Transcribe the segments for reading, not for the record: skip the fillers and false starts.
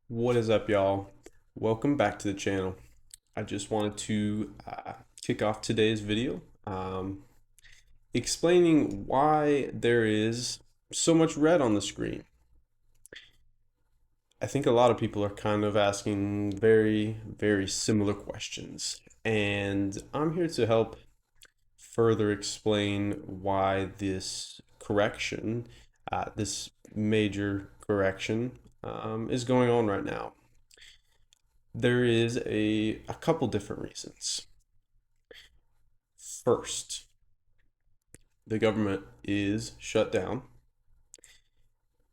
What is up, y'all? Welcome back to the channel. I just wanted to kick off today's video explaining why there is so much red on the screen. I think a lot of people are kind of asking very similar questions, and I'm here to help further explain why this correction, this major correction, is going on right now. There is a couple different reasons. First, the government is shut down,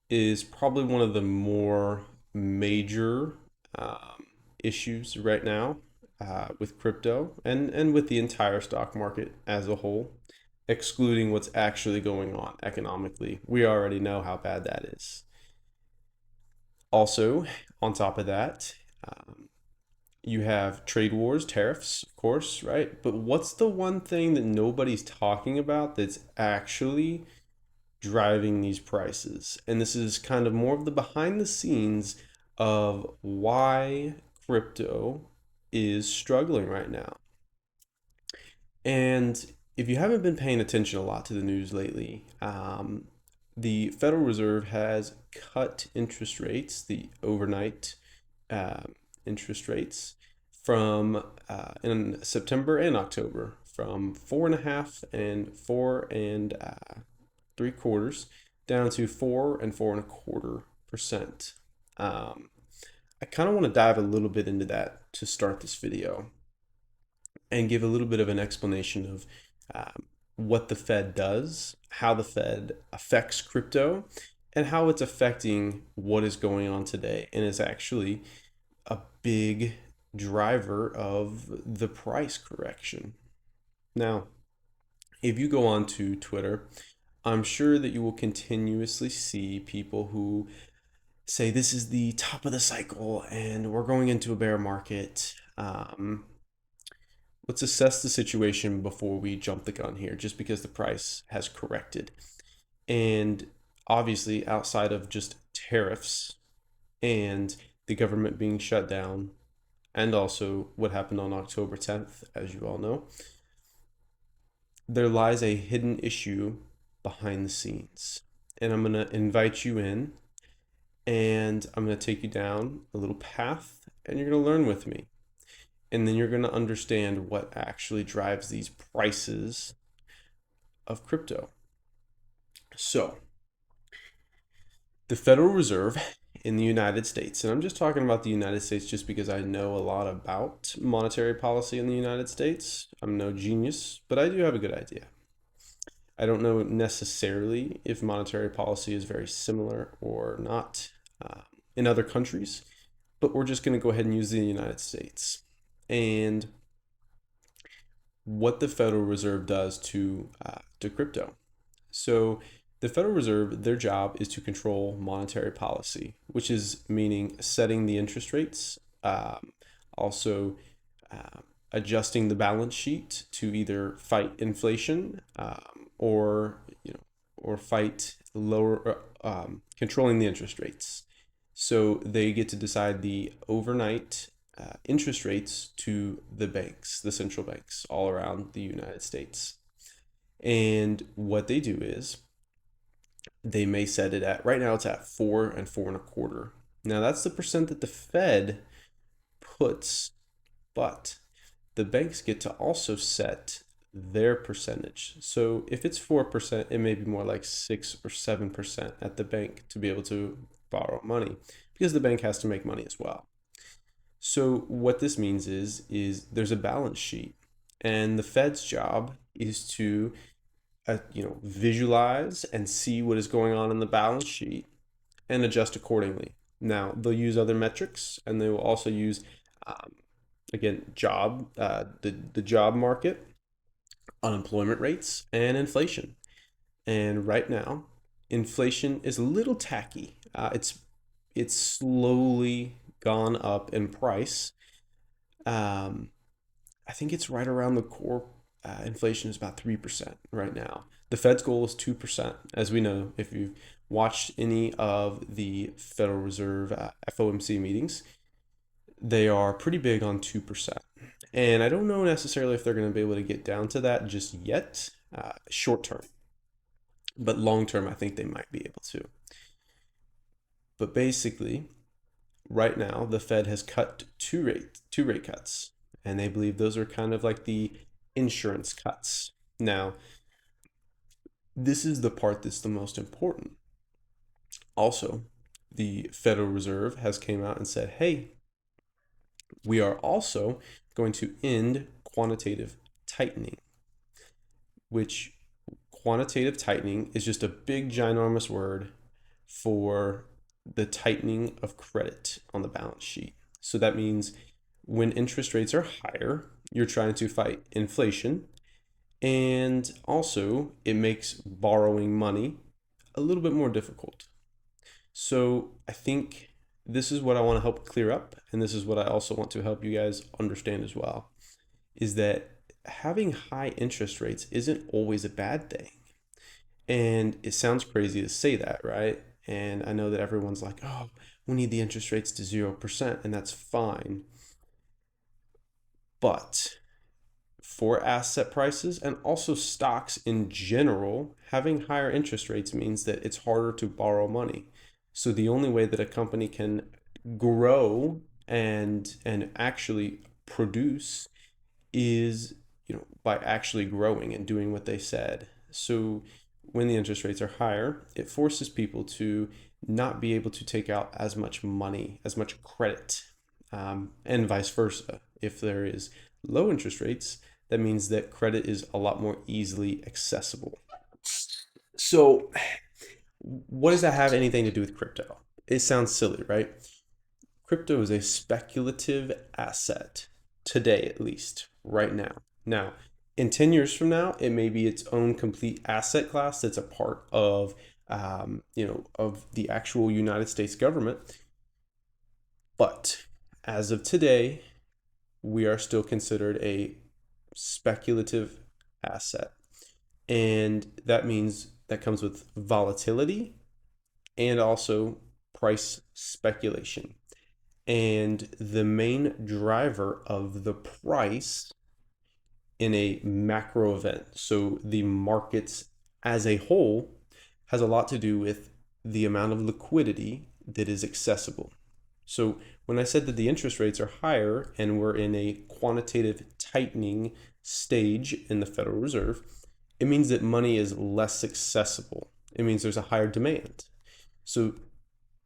is probably one of the more major issues right now with crypto and with the entire stock market as a whole, excluding what's actually going on economically. We already know how bad that is. Also, on top of that, um, you have trade wars, tariffs, of course, right? But what's the one thing that nobody's talking about that's actually driving these prices? And this is kind of more of the behind the scenes of why crypto is struggling right now. And if you haven't been paying attention a lot to the news lately, the Federal Reserve has cut interest rates, the overnight um interest rates, from in September and October, from 4.5 and 4 3/4 down to 4 and 4 1/4%. Um, I kind of want to dive a little bit into that to start this video and give a little bit of an explanation of what the Fed does, how the Fed affects crypto, and how it's affecting what is going on today and is actually a big driver of the price correction. Now, if you go on to Twitter, I'm sure that you will continuously see people who say this is the top of the cycle and we're going into a bear market. Let's assess the situation before we jump the gun here, just because the price has corrected. And obviously, outside of just tariffs and the government being shut down, and also what happened on October 10th, as you all know, there lies a hidden issue behind the scenes. And I'm going to invite you in and I'm going to take you down a little path and you're going to learn with me. And then you're going to understand what actually drives these prices of crypto. So, the Federal Reserve in the United States, and I'm just talking about the United States just because I know a lot about monetary policy in the United States. I'm no genius, but I do have a good idea. I don't know necessarily if monetary policy is very similar or not in other countries, but we're just going to go ahead and use the United States. And what the Federal Reserve does to crypto. So the Federal Reserve, their job is to control monetary policy, which is meaning setting the interest rates, also uh, adjusting the balance sheet to either fight inflation or or fight lower controlling the interest rates. So they get to decide the overnight interest rates to the banks, the central banks all around the United States. And what they do is they may set it at, right now it's at 4 and 4 1/4. Now that's the percent that the Fed puts, but the banks get to also set their percentage. So if it's 4%, it may be more like 6 or 7% at the bank to be able to borrow money because the bank has to make money as well. So what this means is there's a balance sheet, and the Fed's job is to visualize and see what is going on in the balance sheet and adjust accordingly. Now they'll use other metrics, and they will also use um, again the job market, unemployment rates, and inflation. And right now, inflation is a little tacky. It's slowly gone up in price. Um, I think it's right around the core inflation is about 3% right now. The Fed's goal is 2%. As we know, if you've watched any of the Federal Reserve FOMC meetings, they are pretty big on 2%. And I don't know necessarily if they're going to be able to get down to that just yet, short term. But long term, I think they might be able to. But basically, right now, the Fed has cut two rate cuts, and they believe those are kind of like the insurance cuts. Now, this is the part that's the most important. Also, the Federal Reserve has came out and said, "Hey, we are also going to end quantitative tightening," which quantitative tightening is just a big ginormous word for the tightening of credit on the balance sheet. So that means when interest rates are higher, you're trying to fight inflation, and also it makes borrowing money a little bit more difficult. So I think this is what I want to help clear up, and this is what I also want to help you guys understand as well, is that having high interest rates isn't always a bad thing. And it sounds crazy to say that, right? And I know that everyone's like, oh, we need the interest rates to 0%, and that's fine. But for asset prices and also stocks in general, having higher interest rates means that it's harder to borrow money. So the only way that a company can grow and actually produce is, by actually growing and doing what they said. So when the interest rates are higher, it forces people to not be able to take out as much money, as much credit, and vice versa. If there is low interest rates, that means that credit is a lot more easily accessible. So, what does that have anything to do with crypto? It sounds silly, right? Crypto is a speculative asset today, at least, right now. Now, in 10 years from now, it may be its own complete asset class that's a part of, of the actual United States government. But as of today, we are still considered a speculative asset. And that means that comes with volatility and also price speculation. And the main driver of the price in a macro event, so the markets as a whole, has a lot to do with the amount of liquidity that is accessible. So when I said that the interest rates are higher and we're in a quantitative tightening stage in the Federal Reserve, it means that money is less accessible. It means there's a higher demand. So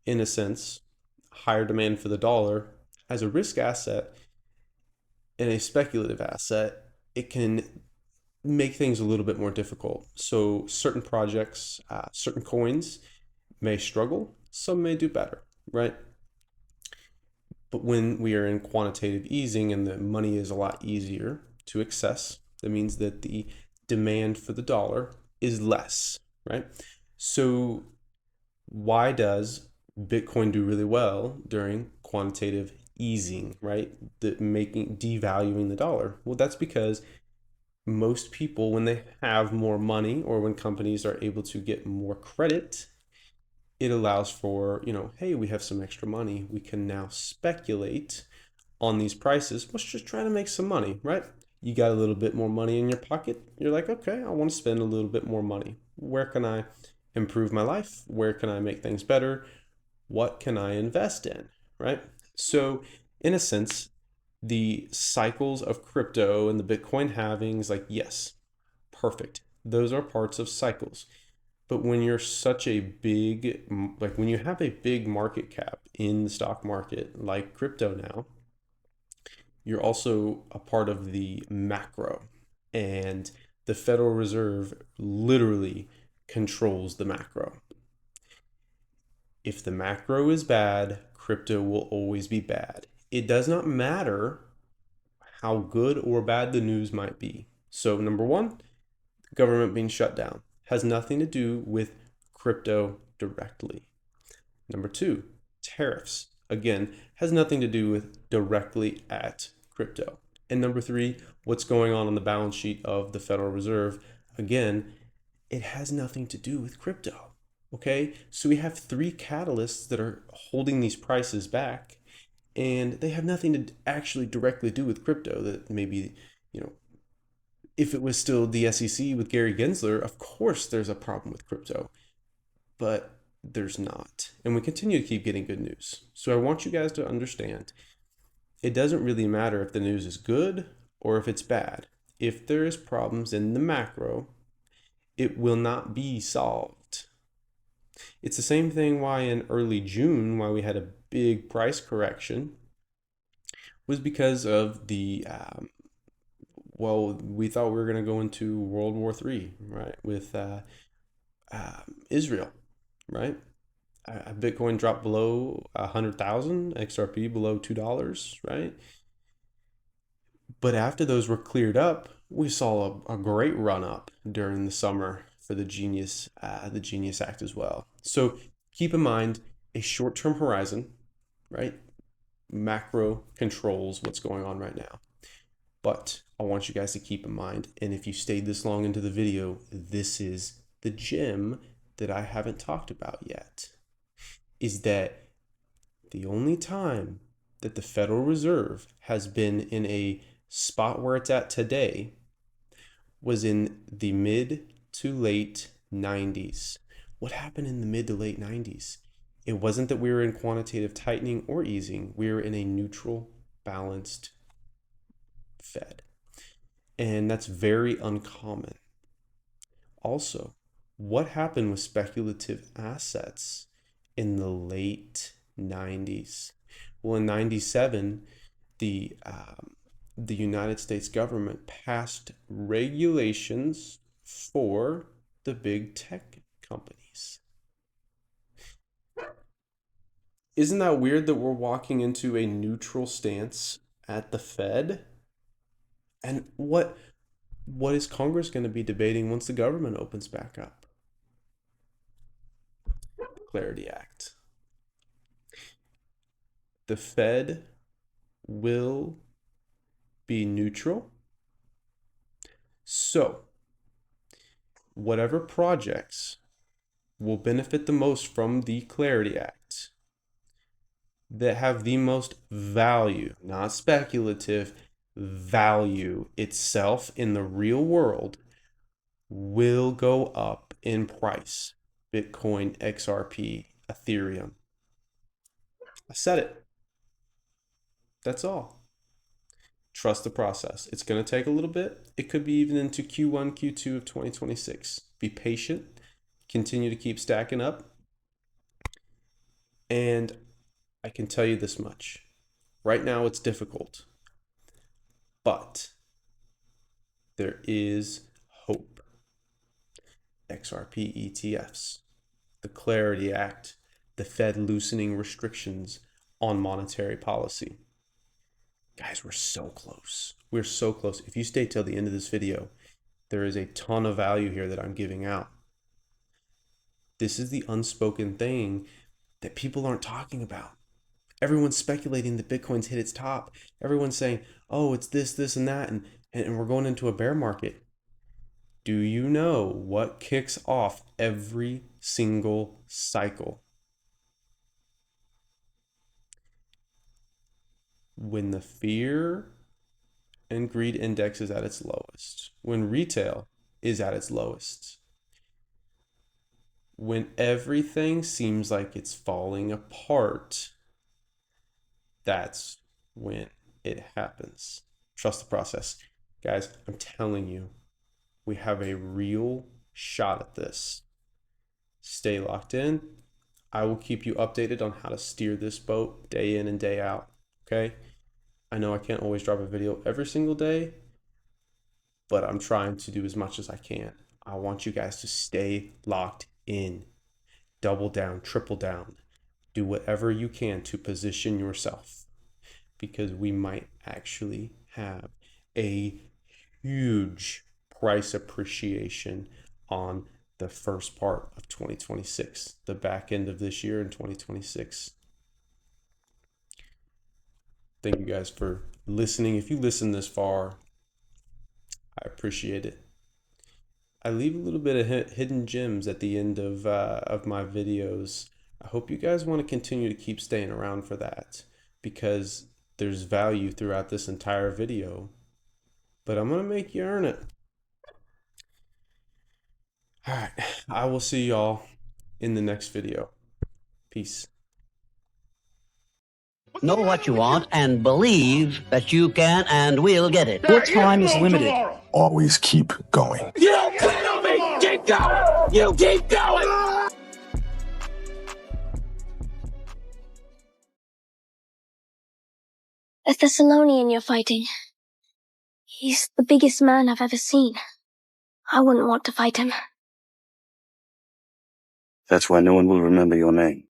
in a sense, higher demand for the dollar as a risk asset and a speculative asset, it can make things a little bit more difficult. So certain projects, certain coins may struggle, some may do better, right? But when we are in quantitative easing and the money is a lot easier to access, that means that the demand for the dollar is less, right? So why does Bitcoin do really well during quantitative easing, right? Devaluing the dollar. Well, that's because most people, when they have more money or when companies are able to get more credit, it allows for, hey, we have some extra money. We can now speculate on these prices. Let's just try to make some money, right? You got a little bit more money in your pocket. You're like, okay, I want to spend a little bit more money. Where can I improve my life? Where can I make things better? What can I invest in, right? So, in a sense, the cycles of crypto and the Bitcoin halvings, like, yes, perfect. Those are parts of cycles. But when you're such a big, like when you have a big market cap in the stock market, like crypto now, you're also a part of the macro. And the Federal Reserve literally controls the macro. If the macro is bad, crypto will always be bad. It does not matter how good or bad the news might be. So, number one, government being shut down has nothing to do with crypto directly. Number two, tariffs, again, has nothing to do with directly at crypto. And number three, what's going on the balance sheet of the Federal Reserve, again, It has nothing to do with crypto. Okay, so we have three catalysts that are holding these prices back, and they have nothing to actually directly do with crypto. That maybe, you know, if it was still the SEC with Gary Gensler, of course there's a problem with crypto, but there's not. And we continue to keep getting good news. So I want you guys to understand it doesn't really matter if the news is good or if it's bad. If there is problems in the macro, it will not be solved. It's the same thing why in early June, why we had a big price correction, was because of well, we thought we were going to go into World War III, right, with Israel, right? Bitcoin dropped below 100,000, XRP below $2, right? But after those were cleared up, we saw a great run up during the summer for the Genius Act as well. So keep in mind a short-term horizon, right? Macro controls what's going on right now. But I want you guys to keep in mind, and if you stayed this long into the video, this is the gem that I haven't talked about yet, is that the only time that the Federal Reserve has been in a spot where it's at today was in the mid to late 90s. What happened in the mid to late 90s? It wasn't that we were in quantitative tightening or easing, we were in a neutral, balanced Fed. And that's very uncommon. Also, what happened with speculative assets in the late 90s? Well, in 97, the United States government passed regulations for the big tech companies. Isn't that weird that we're walking into a neutral stance at the Fed? And what is Congress going to be debating once the government opens back up? Clarity Act. The Fed will be neutral. So, whatever projects will benefit the most from the Clarity Act that have the most value, not speculative, value itself in the real world will go up in price. Bitcoin, XRP, Ethereum. I said it. That's all. Trust the process. It's going to take a little bit. It could be even into Q1, Q2 of 2026. Be patient. Continue to keep stacking up. And I can tell you this much. Right now it's difficult, but there is hope. XRP ETFs, the Clarity Act, the Fed loosening restrictions on monetary policy. Guys, we're so close. We're so close. If you stay till the end of this video, there is a ton of value here that I'm giving out. This is the unspoken thing that people aren't talking about. Everyone's speculating that Bitcoin's hit its top. Everyone's saying, oh, it's this, this, and that, and we're going into a bear market. Do you know what kicks off every single cycle? When the fear and greed index is at its lowest, when retail is at its lowest, when everything seems like it's falling apart, that's when it happens. Trust the process. Guys, I'm telling you, we have a real shot at this. Stay locked in. I will keep you updated on how to steer this boat day in and day out. Okay? I know I can't always drop a video every single day, but I'm trying to do as much as I can. I want you guys to stay locked in. Double down, triple down. Do whatever you can to position yourself because we might actually have a huge price appreciation on the first part of 2026, the back end of this year in 2026. Thank you guys for listening. If you listen this far, I appreciate it. I leave a little bit of hidden gems at the end of my videos. I hope you guys want to continue to keep staying around for that because there's value throughout this entire video. But I'm gonna make you earn it. All right, I will see y'all in the next video. Peace. Know what you want and believe that you can and will get it. Your time is limited. Always keep going. You kill me! Keep going! You keep going! A Thessalonian you're fighting. He's the biggest man I've ever seen. I wouldn't want to fight him. That's why no one will remember your name.